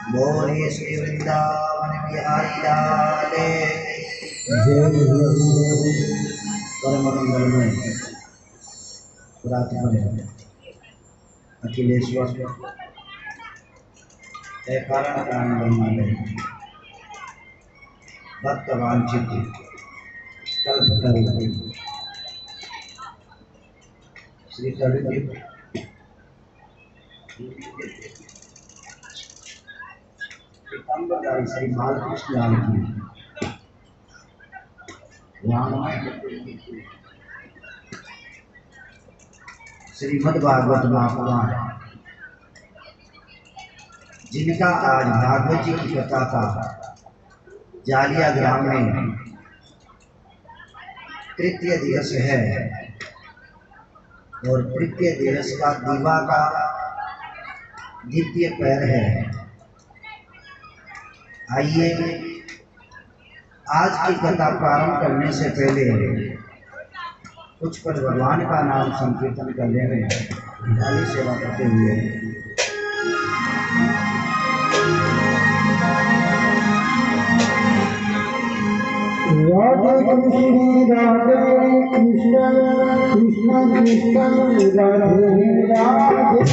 बोलिए श्री वृंदावन बिहारी लाल परम मंगल में पुरातन अखिलेश्वर कारण कारण ब्रह्मांड भक्त वांछित कल्प श्री कवि श्री बालकृष्ण लाल की श्रीमद् भागवत महापुराण, जिनका आज भागवत जी की कथा का जालिया ग्राम में तृतीय दिवस है और तृतीय दिवस का दीवा का द्वितीय पैर है। आइए आज की कथा प्रारंभ करने से पहले कुछ पर भगवान का नाम संकीर्तन करने में डाली सेवा करते हुए राधे कृष्ण कृष्ण कृष्ण राधे राधे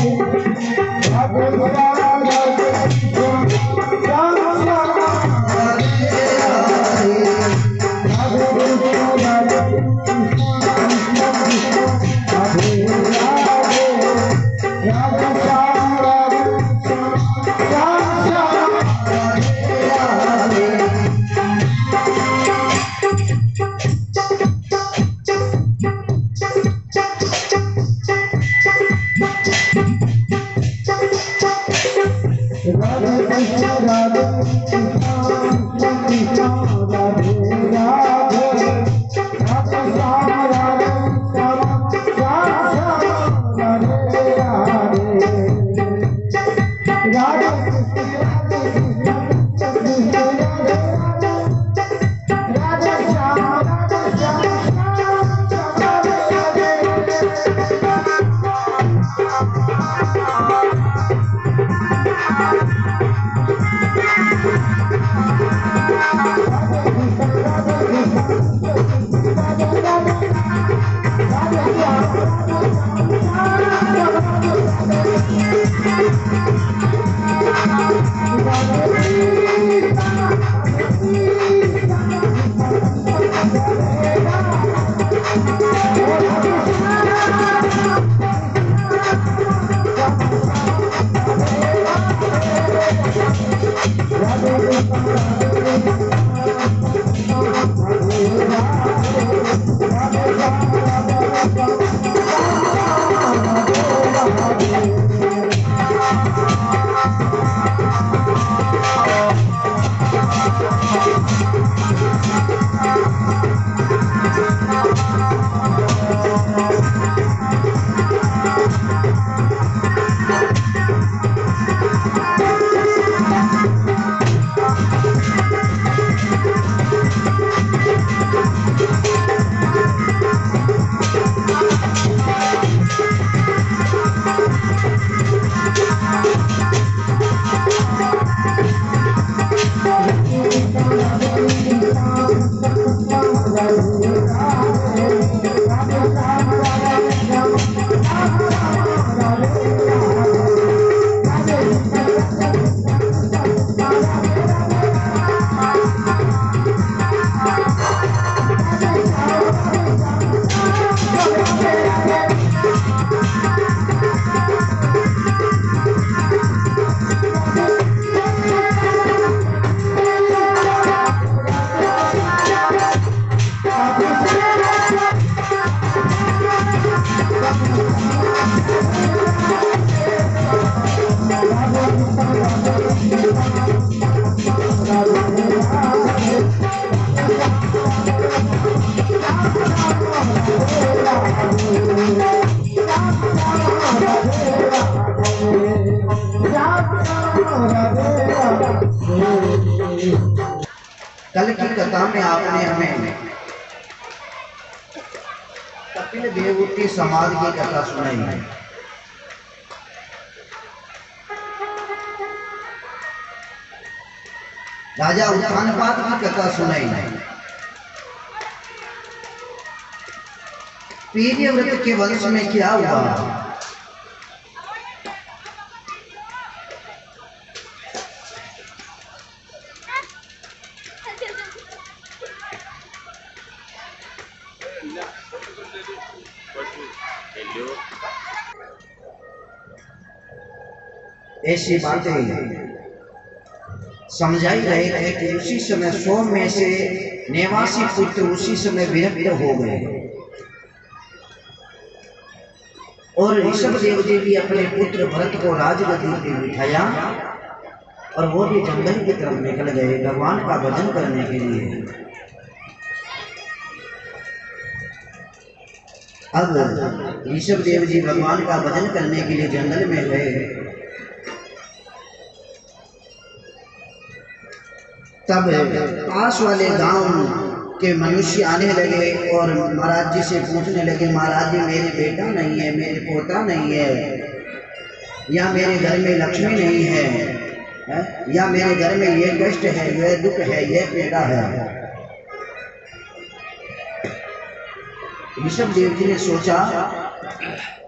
कल की कथा में आपने हमें कपिल देव की समाधि की कथा सुनाई है। राजा उत्तानपाद की कथा सुनाई है। पीर्यव्रत के वंश में क्या हुआ, ऐसी बातें समझाई रहे थे कि उसी समय 100 में से 89 पुत्र उसी समय विरक्त हो गए और ऋषभ देव जी भी अपने पुत्र भरत को राजगद्दी पे बिठाया और वो भी जंगल की तरफ निकल गए भगवान का भजन करने के लिए। अब ऋषभ देव जी भगवान का भजन करने के लिए जंगल में गए। तब पास वाले गांव के मनुष्य आने लगे और महाराज जी से पूछने लगे, महाराज जी मेरे बेटा नहीं है, मेरे पोता नहीं है, या मेरे घर में लक्ष्मी नहीं है, या मेरे घर में ये कष्ट है, ये दुख है, ये पीड़ा है। ऋषभ देव जी ने सोचा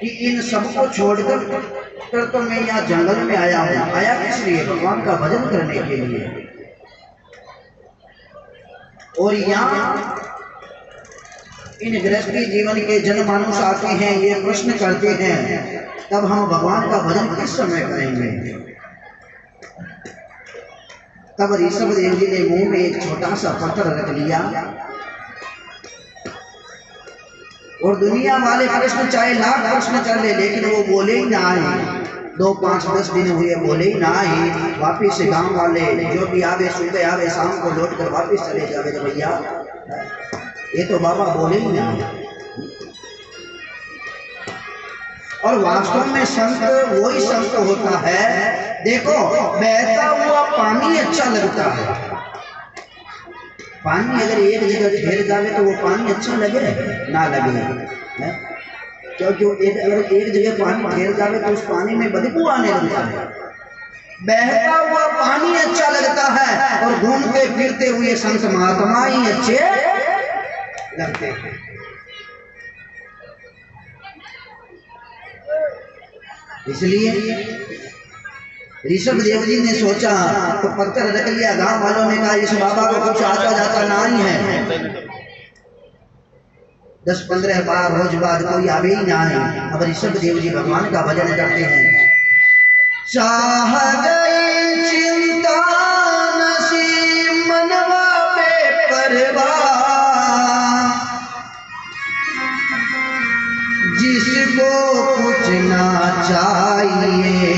कि इन सबको छोड़कर तो मैं यहाँ जंगल में आया हूँ, आया किस लिए, भगवान का भजन करने के लिए। और यहाँ इन गृहस्थी जीवन के जनमानुष आते हैं, ये प्रश्न करते हैं, तब हम भगवान का भजन किस समय करेंगे। तब ऋषभ देव जी ने मुंह में एक छोटा सा पत्थर रख लिया और दुनिया वाले प्रश्न चाहे लाख प्रश्न चले, लेकिन वो बोले ही ना आए। 2, 5, 10 दिन हुए, बोले ही ना आए। वापिस गांव वाले जो भी आवे, सुबह आवे, शाम को लौट कर वापिस चले जावे, तो भैया ये तो बाबा बोले ही ना। और वास्तव में संत वही संत होता है। देखो, बहता हुआ पानी अच्छा लगता है। पानी अगर एक जगह ठहर जावे तो वो पानी अच्छा लगे ना लगे, क्योंकि अगर एक जगह पानी ठहर जावे तो उस पानी में बदबू आने लगता है। बहता हुआ पानी अच्छा लगता है और घूमते फिरते हुए संत महात्मा ही अच्छे लगते हैं। इसलिए ऋषभ देव जी ने सोचा तो पत्थर रख लिया। गांव वालों ने कहा इस बाबा को कुछ आता जाता नहीं है। 10-15 बार रोज बाद कोई आवे ही ना है। अब ऋषभ देव जी भगवान का भजन करते हैं। चाह गई चिंता नसीब मनवा पे परवाह, जिसको कुछ ना चाहिए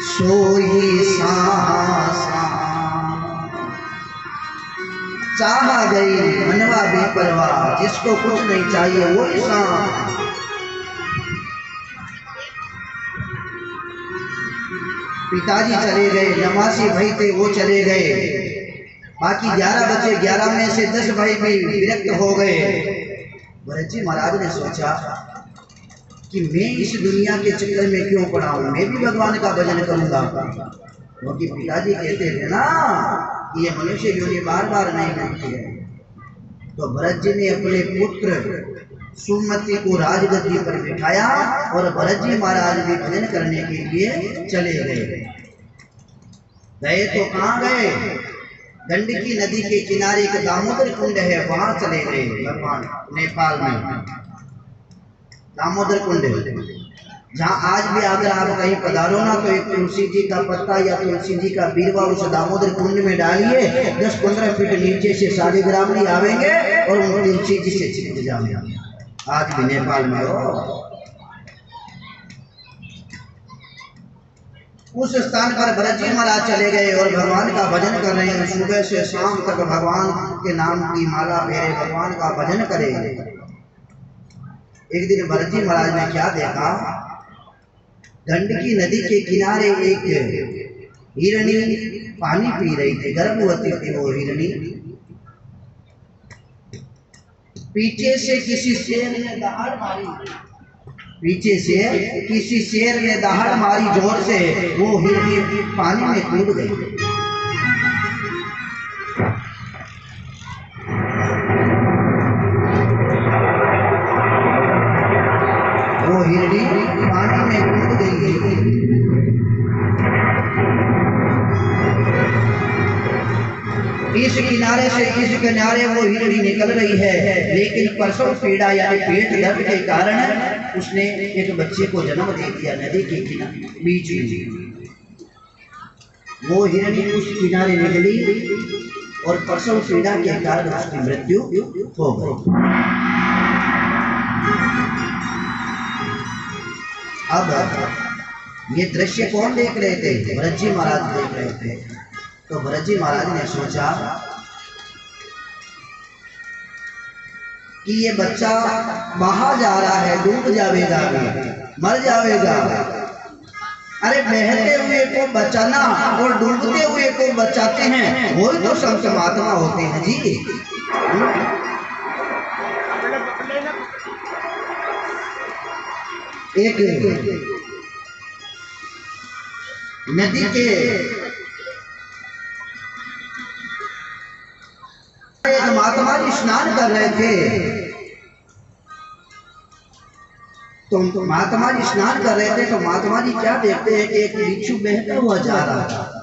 सोई सांसा। चाह गई मनवा बेपरवाह, जिसको कुछ नहीं चाहिए वो ही सांस। पिताजी चले गए, नवासी भाई थे वो चले गए, बाकी 11 बचे। 11 में से 10 भाई भी विरक्त हो गए। भरत जी महाराज ने सोचा कि मैं इस दुनिया के चक्कर में क्यों पड़ा हूं, मैं भी भगवान का भजन करूंगा। क्योंकि पिताजी कहते थे ना कि ये मनुष्य योनि बार बार नहीं मिलती है। तो भरत जी ने अपने पुत्र सुमति को राजगद्दी पर बिठाया और भरत जी महाराज भी भजन करने के लिए चले गए। गए तो कहाँ गए? गंडकी नदी के किनारे एक दामोदर कुंड है, वहां चले गए भगवान। नेपाल में दामोदर कुंड है, जहाँ आज भी अगर आप कहीं पधारो ना तो एक तुलसी जी का पत्ता या तुलसी जी का बीरवा उस दामोदर कुंड में डालिए, 10-15 फीट नीचे से शालिग्राम आवेंगे और उन तुलसी जी से चिपक जाएंगे। आज भी नेपाल में हो। उस स्थान पर भरत जी महाराज चले गए और भगवान का भजन कर रहे हैं। सुबह से शाम तक भगवान के नाम की माला फेरे, भगवान का भजन करे। एक दिन भरत जी महाराज ने क्या देखा? गंडकी नदी के किनारे एक हिरणी पानी पी रही थी, गर्भवती थी वो हिरणी। पीछे से किसी शेर ने दहाड़ मारी, पीछे से किसी शेर ने दहाड़ मारी जोर से, वो हिरणी पानी में कूद गई। वो हिरणी पानी में कूद गई। इस किनारे से इस किनारे वो हिरणी निकल रही है, लेकिन प्रसव पीड़ा यानी पेट दर्द के कारण उसने एक बच्चे को जन्म दे दिया नदी के किनारे बीच में। वो हिरणी उस किनारे निकली और प्रसव पीड़ा के कारण उसकी मृत्यु हो गई। अब ये दृश्य कौन देख रहे थे? भरत जी महाराज देख रहे थे। तो भरत जी महाराज ने सोचा कि ये बच्चा बाहर जा रहा है, डूब जाएगा, मर जाएगा। अरे बहते हुए को बचाना और डूबते हुए को बचाते हैं, वही तो संत महात्मा होते हैं जी। एक नदी के महात्मा जी स्नान कर रहे थे। तो महात्मा जी स्नान कर रहे थे तो महात्मा जी क्या देखते हैं कि एक बिच्छू बहता हुआ जा रहा है।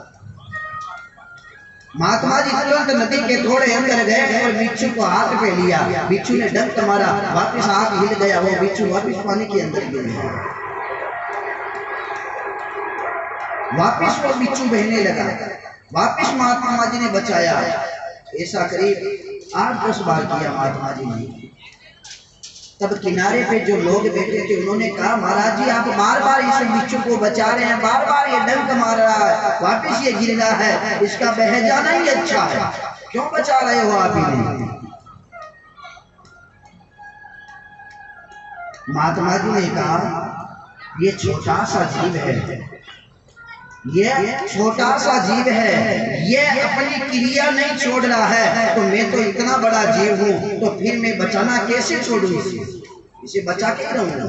महात्मा जी तुरंत नदी के थोड़े अंदर गए और बिच्छू को हाथ पे लिया। बिच्छू ने डंक मारा, वापिस हाथ हिल गया, वो बिच्छू वापिस पानी के अंदर गिर गया। वापिस वो बिच्छू बहने लगा, वापिस महात्मा जी ने बचाया। ऐसा करीब 8-10 बार किया महात्मा जी ने। तब किनारे पे जो लोग बैठे थे उन्होंने कहा, महाराज जी आप बार बार इस बिच्छू को बचा रहे हैं, बार बार ये डंक मार रहा है, वापिस ये गिर रहा है, इसका बह जाना ही अच्छा है, क्यों बचा रहे हो आप इन्हें? महात्मा जी ने कहा ये छोटा सा जीव है, ये छोटा सा जीव है, ये अपनी क्रिया नहीं छोड़ रहा है, तो मैं तो इतना बड़ा जीव हूं, तो फिर मैं बचाना कैसे छोड़ूं इसे बचा के रहूंगा।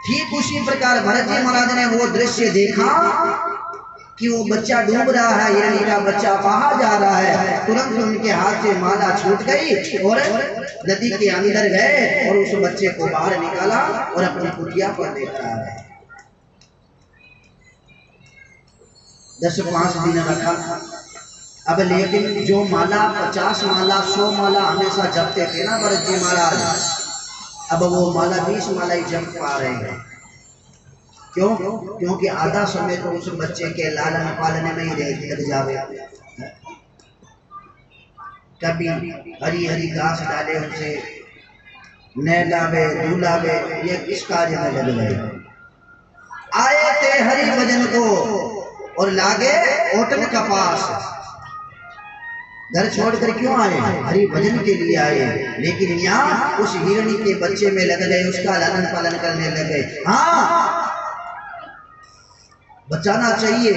ठीक उसी प्रकार भरत जी महाराज ने वो दृश्य देखा कि वो बच्चा डूब रहा है, हिरणी का बच्चा बाहर जा रहा है। तुरंत उनके हाथ से माला छूट गई और नदी के अंदर गए और उस बच्चे को बाहर निकाला और अपनी कुटिया पर लेकर आ गए। 10-5 दिन रखा। अब लेकिन जो माला 50 माला 100 माला हमेशा जपते थे ना भरत जी महाराज, अब वो माला 20 माला ही जप पा रहे हैं। क्यों? क्योंकि आधा समय तो उस बच्चे के लालन पालन में ही लग जावे। कभी हरी हरी घास डाले, उनसे नहलावे धुलावे, ये किस कार्य में लग गए। आए थे हरि भजन को और लागे ओटन का पास। घर छोड़कर क्यों आए? हरि भजन के लिए आए, लेकिन यहाँ उस हिरणी के बच्चे में लग गए, उसका लालन पालन करने लगे। हाँ, बचाना चाहिए,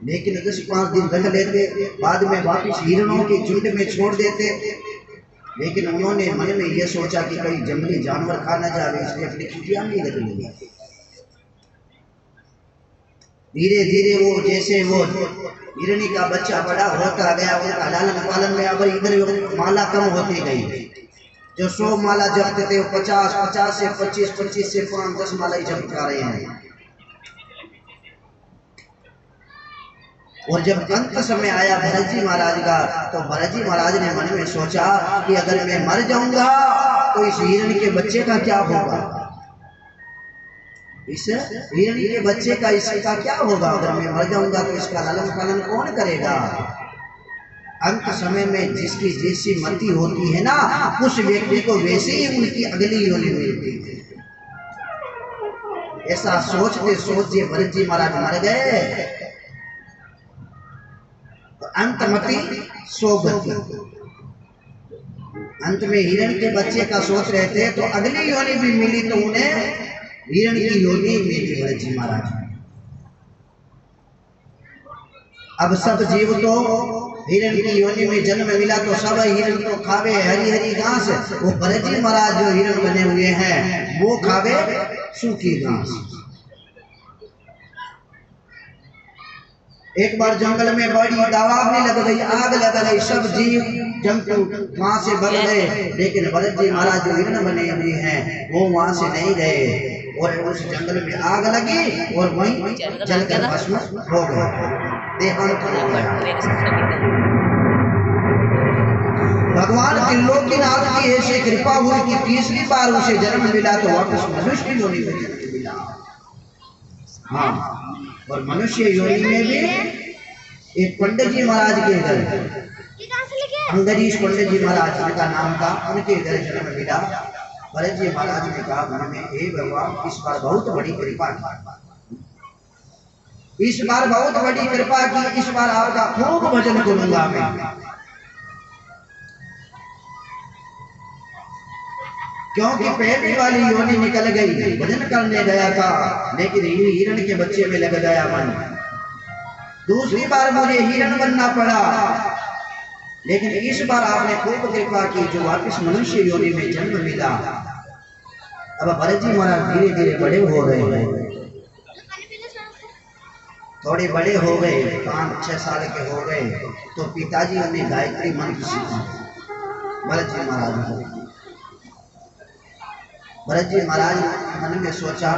लेकिन 10-5 दिन रख लेते, बाद में वापिस हिरणों के झुंड में छोड़ देते। लेकिन उन्होंने मन में यह सोचा कि कहीं जंगली जानवर खा न जाए, इसलिए अपनी कुटिया में रख लिया। धीरे धीरे वो जैसे वो हिरणी का बच्चा बड़ा होता गया, उनका लालन पालन में अब इधर माला कम होती गई। जो 100 माला जपते थे वो 50 से 25 से 5-10 माला ही जप पा रहे हैं। और जब अंत समय आया भरत जी महाराज का, तो भरत जी महाराज ने मन में सोचा कि अगर मैं मर जाऊंगा तो इस हिरण के बच्चे का क्या होगा, इस हिरण के बच्चे का इसका क्या होगा। अगर मैं मर जाऊंगा तो इसका लालन पालन कौन करेगा। अंत समय में जिसकी जैसी मति होती है ना, उस व्यक्ति को वैसे ही उनकी अगली योनि मिलती है। ऐसा सोचते सोचते भरत जी महाराज मर गए। अंतमति सोगति, अंत में हिरण के बच्चे का सोच रहे थे, तो अगली योनि भी मिली, तो उन्हें हिरण की योनि मिली भरत जी महाराज। अब सब जीव तो हिरण की योनि में जन्म मिला, तो सब हिरण को खावे हरी हरी घास। वो भरत जी महाराज जो हिरण बने हुए हैं वो खावे सूखी घास। एक बार जंगल में बड़ी दावाग्नि लग गई, आग लग गई, सब जीव जंतु वहां से भाग गए, लेकिन भरत जी महाराज जो हिरण बने हुए हैं वो वहां से नहीं गए और उस जंगल में आग लगी और वहीं जलकर भस्म हो गए, देहांत हो गया। भगवान त्रिलोकीनाथ की ऐसी कृपा हुई कि तीसरी बार उसे जन्म मिला तो वापस मनुष्य योनि में जन्म मिला। हाँ, और मनुष्य योनि में भी एक पंडित जी महाराज के घर, अंगरीश पंडित जी महाराज जिनका नाम था, उनके घर जन्म मिला। भरत जी महाराज ने कहा मन में, हे भगवान इस बार बहुत बड़ी कृपा की, इस बार बहुत बड़ी कृपा की, इस बार आपका खूब भजन करूंगा मैं। क्योंकि पहली वाली योनि निकल गई, भजन करने गया था, लेकिन हिरण के बच्चे में लग गया मन। दूसरी बार मुझे हिरण बनना पड़ा, लेकिन इस बार आपने खूब कृपा की, जो वापस मनुष्य योनि में जन्म मिला। अब भरत जी महाराज धीरे धीरे बड़े हो गए, थोड़े बड़े हो गए, 5-6 साल के हो गए, तो पिताजी उन्हें गायत्री मंत्र सीखा भरत जी महाराज को। भरत जी महाराज मन में सोचा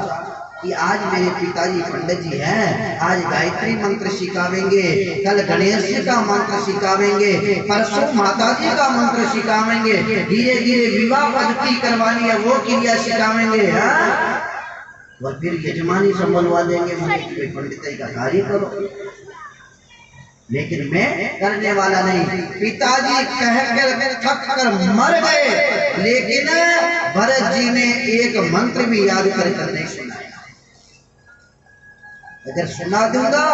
कि आज मेरे पिताजी पंडित जी हैं, आज गायत्री मंत्र सिखावेंगे, कल गणेश जी का मंत्र सिखावेंगे, परसों माता जी का मंत्र सिखावेंगे, धीरे धीरे विवाह पद्धति करवानी है वो क्रिया सिखावेंगे, और फिर यजमानी संभलवा देंगे, मुझे पंडित का कार्य करो। लेकिन मैं करने वाला नहीं। पिताजी कहकर थक कर मर गए, लेकिन भरत जी ने एक मंत्र भी याद कर नहीं सुनाया। अगर सुना दूंगा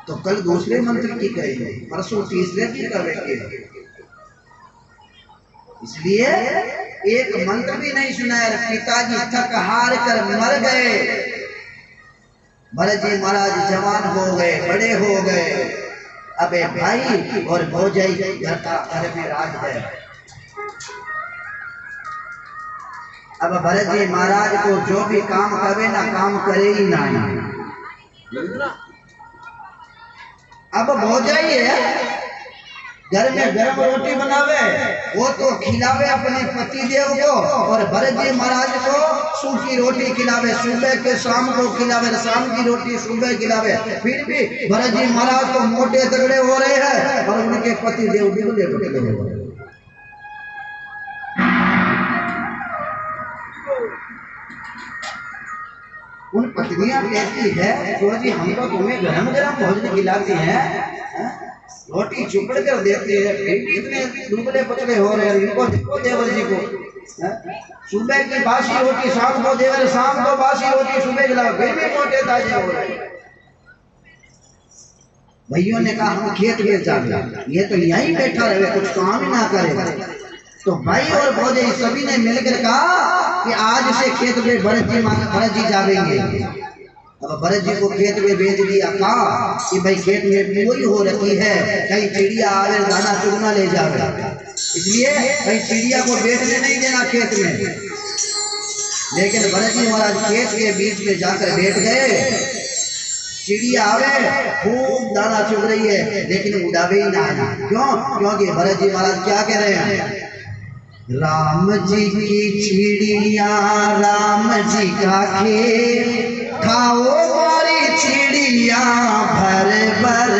तो कल दूसरे मंत्र की करेंगे, परसों तीसरे की करेंगे, इसलिए एक मंत्र भी नहीं सुनाया। पिताजी थक हार कर मर गए। भरत जी महाराज जवान हो गए, बड़े हो गए। अबे भाई और भौजाई घर में राज है। अब भरत जी महाराज को जो भी काम करे ना, काम करे ही ना। अब भौजाई है, घर में गर्म रोटी बनावे, वो तो खिलावे अपने पति देव को, और भरत जी महाराज को सूखी रोटी खिलावे, सुबह के शाम को खिलावे, शाम की रोटी सुबह खिलावे। फिर भी भरत जी महाराज तो मोटे तगड़े हो रहे हैं और उनके पति देव बिगड़े पटले हो रहे हैं। उन पत्नियां कहती है तो जी हम तो तुम्हें गरम गरम भोजन खिलाती हैं, रोटी चुपड़ कर देती है, फिर भी इतने दुबले पतले हो रहे हैं। इनको देखो देवर जी को, सुबह की बासी रोटी शाम को देवर, शाम को बासी रोटी सुबह खिलाओ, फिर भी मोटे ताजे हो रहे हैं। भाइयों ने कहा हम खेत में जाते, ये तो यहीं बैठा रहे, कुछ काम ही ना करे। तो भाई और भौजाई सभी ने मिलकर कहा कि आज से खेत में भरत जी जावेंगे। अब भरत जी को खेत में भेज दिया, कहा कि भाई खेत में बुआई हो रखी है, कहीं चिड़िया आवे दाना चुगना ले जावे, इसलिए कहीं चिड़िया को बैठने नहीं देना खेत में। लेकिन भरत जी महाराज खेत के बीच में जाकर बैठ गए। चिड़िया आवे, खूब दाना चुग रही है, लेकिन उड़ावे ही ना। क्यों? क्योंकि भरत जी महाराज क्या कह रहे हैं, राम जी की चिड़िया राम जी का खेत, खाओ मारी चिड़िया भर भर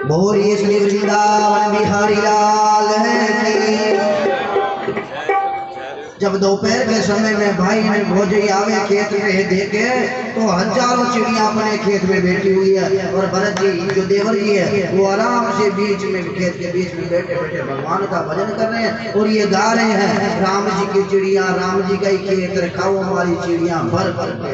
बोलिए श्री वृंदावन बिहारी लाल है की। जब दोपहर के समय में भाई ने भोजई आवे खेत में देखे तो हजारों चिड़िया अपने खेत में बैठी हुई है और भरत जी जो देवर जी है वो आराम से बीच में खेत के बीच में बैठे बैठे भगवान का भजन कर रहे हैं और ये गा रहे हैं राम जी की चिड़िया, राम जी का ही खेत रखाओ हमारी चिड़िया भर भर के।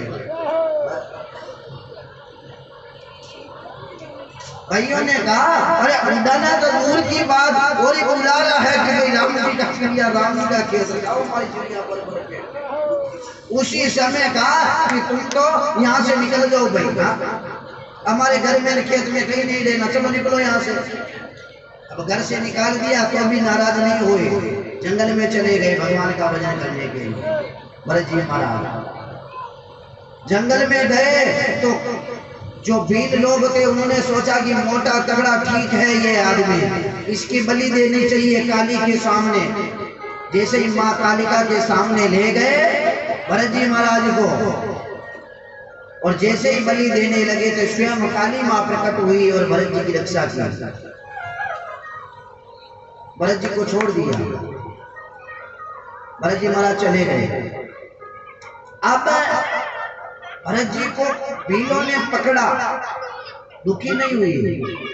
भाइयों ने कहा अरे अंडाना तो दूर की बात और एक बुला रहा है कि भाई राम जी का चिड़िया, राम जी का खेत रखाओ हमारी चिड़िया भर भर के। उसी समय कहा कि तुम तो यहाँ से निकल जाओ भाई, हमारे घर में खेत में कहीं नहीं रहना, चलो निकलो यहाँ से। अब घर से निकाल दिया तो भी नाराज नहीं हुए, जंगल में चले गए भगवान का भजन करने के लिए। भरत जी महाराज जंगल में गए तो जो भील लोग थे उन्होंने सोचा कि मोटा तगड़ा ठीक है ये आदमी, इसकी बलि देनी चाहिए काली के सामने। जैसे ही माँ कालिका के सामने ले गए भरत जी महाराज को और जैसे ही बलि देने लगे तो स्वयं काली माँ प्रकट हुई और भरत जी की रक्षा की। भरत जी को छोड़ दिया, भरत जी महाराज चले गए। अब भरत जी को भीलों ने पकड़ा, दुखी नहीं हुई,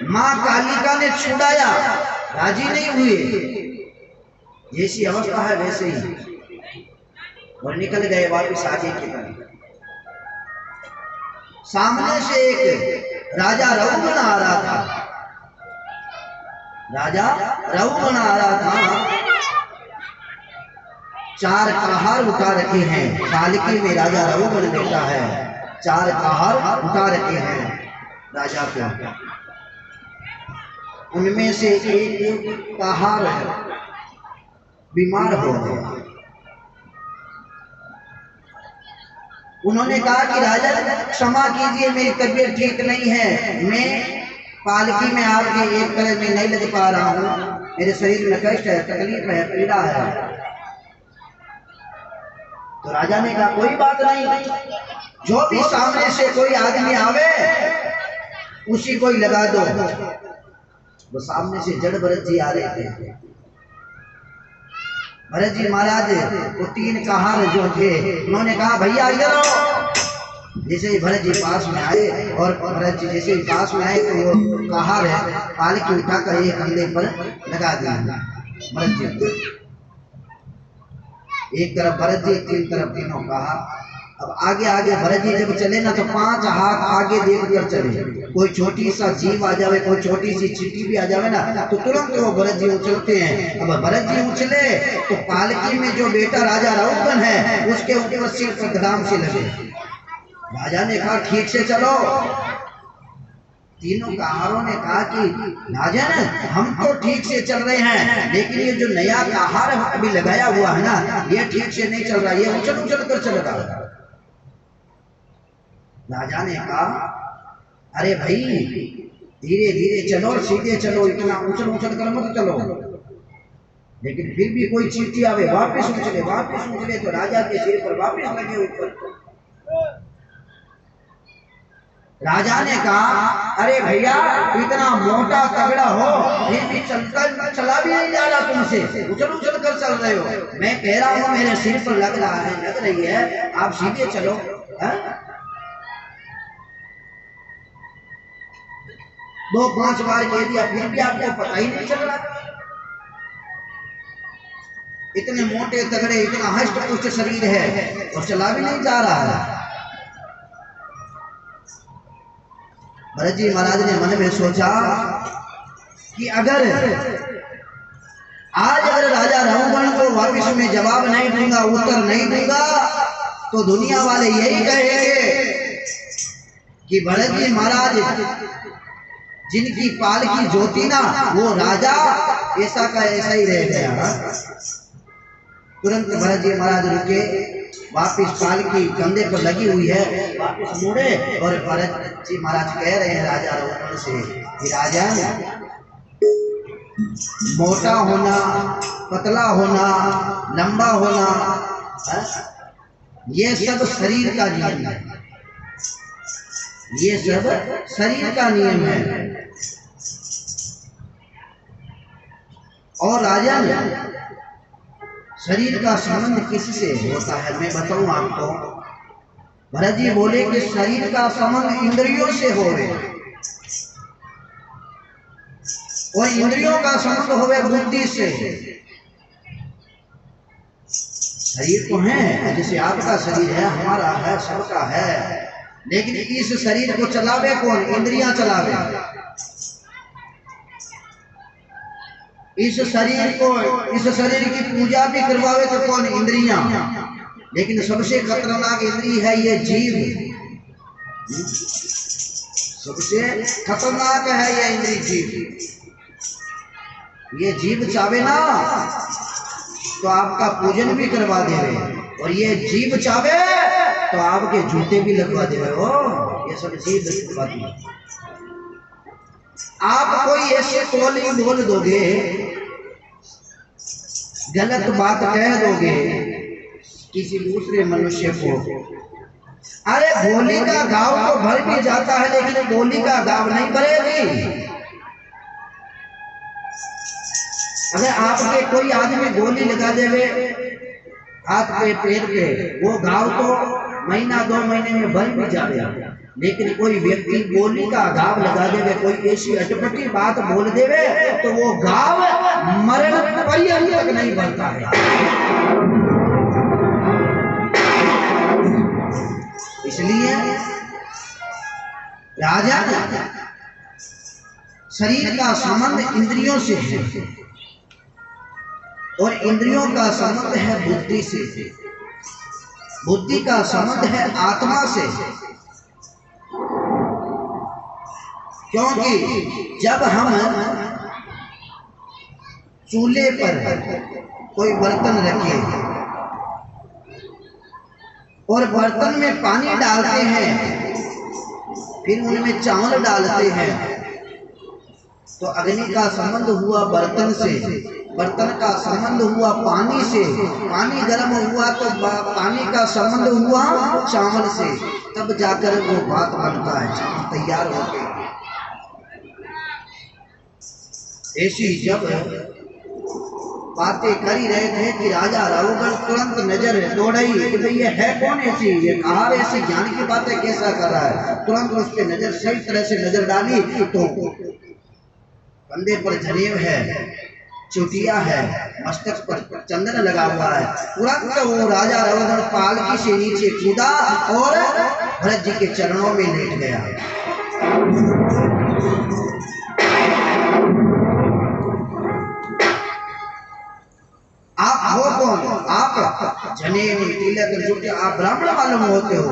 माँ कालिका ने छुड़ाया, राजी नहीं हुए। जैसी अवस्था है वैसे ही और निकल गए वापिस आगे की तरफ। सामने से एक राजा रघुगण आ रहा था, राजा रघुगण आ रहा था, 4 कहार उठा रखे हैं। पालकी में राजा रघुगण बैठा है, 4 कहार उठा रखे हैं राजा को। उनमें से एक कहार बीमार हो गया। उन्होंने कहा कि राजा क्षमा कीजिए, मेरी तबीयत ठीक नहीं है, मैं पालकी में आपके एक तरह में नहीं लग पा रहा हूँ, मेरे शरीर में कष्ट है, तकलीफ है, पीड़ा है। तो राजा ने कहा कोई बात नहीं, जो भी सामने से कोई आदमी आवे उसी को ही लगा दो। वो सामने से जड़ भरत जी आ रहे थे। भरत जी महाराज वो 3 कहार जो थे उन्होंने कहा भैया इधर आओ। जैसे ही भरत जी पास में आए और भरत जी जैसे ही पास में आए तो वो कहार है पालकी उठाकर एक कंधे पर लगा दिया भरत जी। एक तरफ भरत जी, 3 तरफ तीनों कहा। अब आगे आगे भरत जी जब चले ना तो 5 हाथ आगे देख कर चले। कोई छोटी सा जीव आ जावे, कोई छोटी सी चींटी भी आ जावे ना तो तुरंत वो भरत जी उछलते हैं। अब भरत जी उछले तो पालकी में जो बेटा राजा रघुगण है उसके ऊपर सिर पर धड़ाम से लगे। राजा ने कहा ठीक से चलो। तीनों कहारों ने कहा कि राजन हम तो ठीक से चल रहे हैं, लेकिन ये जो नया कहार अभी लगाया हुआ है ना ये ठीक से नहीं चल रहा, ये उछल उछल कर चल रहा है। राजा ने कहा अरे भाई धीरे धीरे चलो, सीधे चलो, इतना उछल उछल कर मत चलो। लेकिन फिर भी कोई चींटी आवे वापस उछले तो राजा के सिर पर वापस लगे ऊपर। राजा ने कहा, अरे भैया इतना मोटा तगड़ा हो फिर भी चलकर चला भी नहीं जा रहा, तुमसे उछल उछल कर चल रहे हो। मैं कह रहा हूँ मेरे सिर पर लग रहा है, लग रही है, आप सीधे चलो। है? 2-5 बार कह दिया फिर भी आपको पता ही नहीं चल रहा। इतने मोटे तगड़े, इतना हष्ट पुष्ट शरीर है और चला भी नहीं जा रहा है। भरत जी महाराज ने मन में सोचा कि अगर राजा रघुगण को वापिस में जवाब नहीं दूंगा, उत्तर नहीं दूंगा, तो दुनिया वाले यही कहेंगे कि भरत जी महाराज जिनकी पाल की ज्योति ना वो राजा ऐसा का ऐसा ही रह गया। तुरंत भरत जी महाराज रुके, वापिस पाल की कंधे पर लगी हुई है, वापिस मुड़े और भरत जी महाराज कह रहे हैं राजा रघुगण से कि राजा, मोटा होना, पतला होना, लंबा होना, ये सब शरीर का नियम है, ये सब शरीर का नियम है। और राजा शरीर का संबंध किससे होता है मैं बताऊं आपको। भरत जी बोले कि शरीर का संबंध इंद्रियों से हो रहे, और इंद्रियों का संबंध हो बुद्धि से। शरीर तो है, जैसे आपका शरीर है, हमारा है, सबका है, लेकिन इस शरीर को चलावे कौन? इंद्रियां चलावे। इस शरीर की पूजा भी करवावे तो कौन? इंद्रियां। लेकिन सबसे खतरनाक इंद्रिय है ये जीव, सबसे खतरनाक है ये इंद्रिय जीव। ये जीव चावे ना तो आपका पूजन भी करवा देवे, और ये जीव चावे तो आपके जूते भी लगवा देवे। हो ये सब जीव बात। आप कोई ऐसे बोली बोल दोगे, गलत बात कह दोगे किसी दूसरे मनुष्य को, अरे बोली का गाँव तो भर भी जाता है, लेकिन बोली का गाँव नहीं भरेगी। अगर आपके कोई आदमी गोली लगा देवे हाथ पे, पैर पे, वो घाव तो महीना 2 महीने में भर भी जाएगा। लेकिन कोई व्यक्ति गोली का घाव लगा देवे, कोई ऐसी अटपटी बात बोल देवे, तो वो घाव मरण पर्यंत तक नहीं भरता है। इसलिए राजा शरीर का संबंध इंद्रियों से है, और इंद्रियों का संबंध है बुद्धि से, बुद्धि का संबंध है आत्मा से। क्योंकि जब हम चूल्हे पर कोई बर्तन रखे और बर्तन में पानी डालते हैं, फिर उनमें चावल डालते हैं, तो अग्नि का संबंध हुआ बर्तन से, बर्तन का संबंध हुआ पानी से, पानी गर्म हुआ तो पानी का संबंध हुआ चावल से, तब जाकर वो भात बनता है, चावल तैयार होते हैं। ऐसी जब बातें कर ही रहे थे कि राजा रघुगण तुरंत नजर दौड़ाई कि भाई ये है कौन ऐसी, ये कहा ऐसी ज्ञान की बातें कैसा कर रहा है। तुरंत उस पर नजर सही तरह से नजर डाली तो कंधे पर जनेब है, चुटिया है, मस्तक पर चंदन लगा हुआ है। तुरंत वो राजा रघुगण पालकी से नीचे कूदा और भरत जी के चरणों में लेट गया। आप हो कौन? आप जनेब तिलक चुटिया, आप ब्राह्मण मालूम होते हो।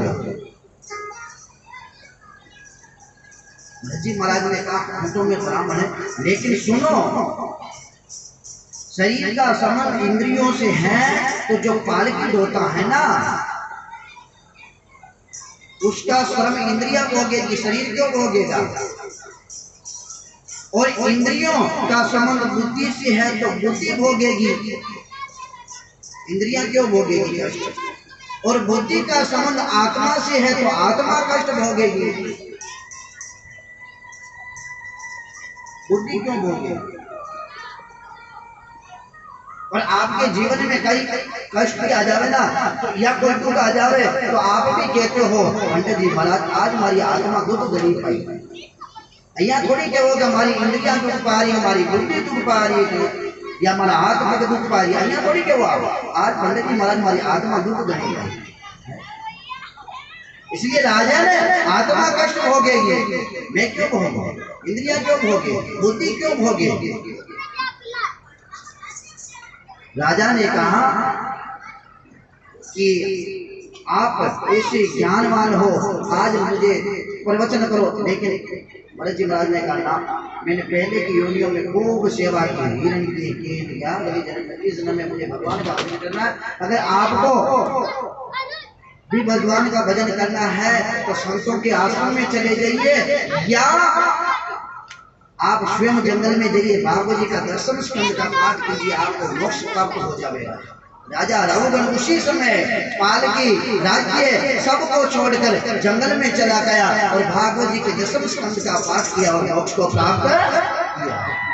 भरत जी महाराज ने कहा हम तो में ब्राह्मण है, लेकिन सुनो, शरीर का संबंध इंद्रियों से है, तो जो पालकी होता है ना उसका श्रम इंद्रिया भोगेगी, शरीर क्यों भोगेगा। और इंद्रियों का संबंध बुद्धि से है तो बुद्धि भोगेगी, इंद्रियां क्यों भोगेगी कष्ट। और बुद्धि का संबंध आत्मा से है तो आत्मा कष्ट भोगेगी। बुद्धि क्यों भोगे? और आपके जीवन में कई कष्ट भी आ जावे ना, या कोई दुख आ जावे तो आप भी कहते हो पंडित जी महाराज आज हमारी आत्मा दुख गई पाई। अहिया थोड़ी कहो कि हमारी इंद्रियां दुख पा रही, हमारी बुद्धि दुख पा रही है, या हमारा आत्मा के दुख पा रही है। अहिया थोड़ी कहो आप आज पंडित जी महाराज हमारी आत्मा दुख गई है। इसलिए राजा ने आत्मा कष्ट भोगे, मैं क्यों भोगे, इंद्रियां क्यों भोगे, बुद्धि क्यों भोगे? राजा ने कहा कि आप ऐसे ज्ञानवान हो, आज मुझे प्रवचन करो। लेकिन भरत जी महाराज ने कहा मैंने पहले की योनियों में खूब सेवा की, हिरण की, केन या मेरी जन्म, इस जन्म में मुझे भगवान का भजन करना है। अगर आपको भी भगवान का भजन करना है तो संतों के आश्रम में चले जाइए, या आप स्वयं जंगल में जाइए, भागवत जी का दर्शन स्कंद का पाठ कीजिए, आपको मोक्ष प्राप्त हो जाएगा। राजा रघुगण उसी समय पालकी राज्य सबको छोड़कर जंगल में चला गया और भागवत जी के दशम स्कंद का पाठ किया और मोक्ष को प्राप्त किया।